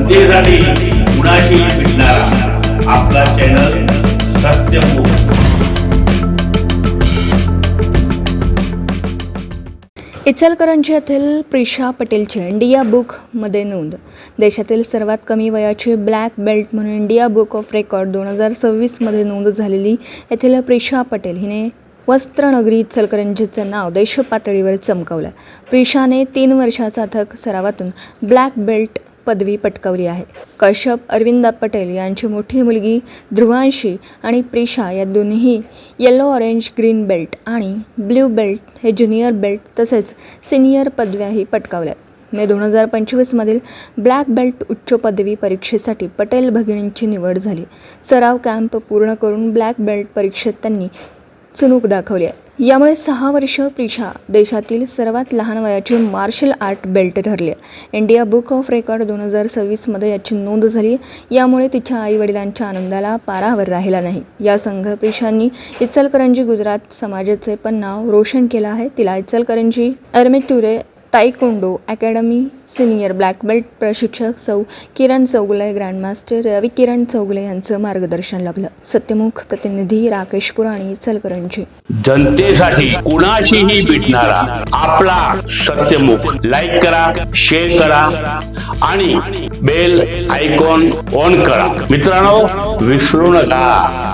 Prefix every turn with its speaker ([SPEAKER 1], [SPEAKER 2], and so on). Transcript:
[SPEAKER 1] जनतेसाठी कुणाशी भेटणारा आपला चॅनल सत्यमुख।
[SPEAKER 2] इचलकरंजी येथील प्रिशा पटेलची इंडिया बुकमध्ये नोंद। देशातील सर्वात कमी वयाची ब्लॅक बेल्ट म्हणून इंडिया बुक ऑफ रेकॉर्ड 2026 मध्ये नोंद झालेली येथील प्रिशा पटेल हिने वस्त्रनगरी इचलकरंजीचे नाव देशपातळीवर चमकवलं। प्रिशाने 3 वर्षाच्या अथक सरावातून ब्लॅक बेल्ट पदवी पटकावली आहे। कश्यप अरविंद पटेल यांची मोठी मुलगी ध्रुवांशी आणि प्रिशा या दोन्ही येलो ऑरेंज ग्रीन बेल्ट आणि ब्ल्यू बेल्ट हे ज्युनियर बेल्ट तसेच सिनियर पदव्याही पटकावल्यात। मे 2025 मधील ब्लॅक बेल्ट उच्च पदवी परीक्षेसाठी पटेल भगिनींची निवड झाली। सराव कॅम्प पूर्ण करून ब्लॅक बेल्ट परीक्षेत त्यांनी चुणूक दाखवली आहे। यामुळे 6 वर्ष प्रिशा देशातील सर्वात लहान वयाची मार्शल आर्ट बेल्ट ठरली आहे। इंडिया बुक ऑफ रेकॉर्ड 2026 मध्ये याची नोंद झाली। यामुळे तिच्या आईवडिलांच्या आनंदाला पारावर राहिला नाही। या संघ प्रिशांनी इचलकरंजी गुजरात समाजाचे पण नाव रोशन केलं आहे। तिला इचलकरंजी अरमेटुरे taekwondo academy senior black belt प्रशिक्षक सौ किरण चौगुले ग्रँडमास्टर रवी किरण चौगुले यांचं मार्गदर्शन लाभलं। सत्यमुख प्रतिनिधी राकेश पुराणी इचलकरंजी।
[SPEAKER 1] जनतेसाठी कुणाशीही भेटणारा आपला सत्यमुख। लाईक करा, शेअर करा आणि बेल आयकॉन ऑन करा। मित्रांनो, विसरू नका।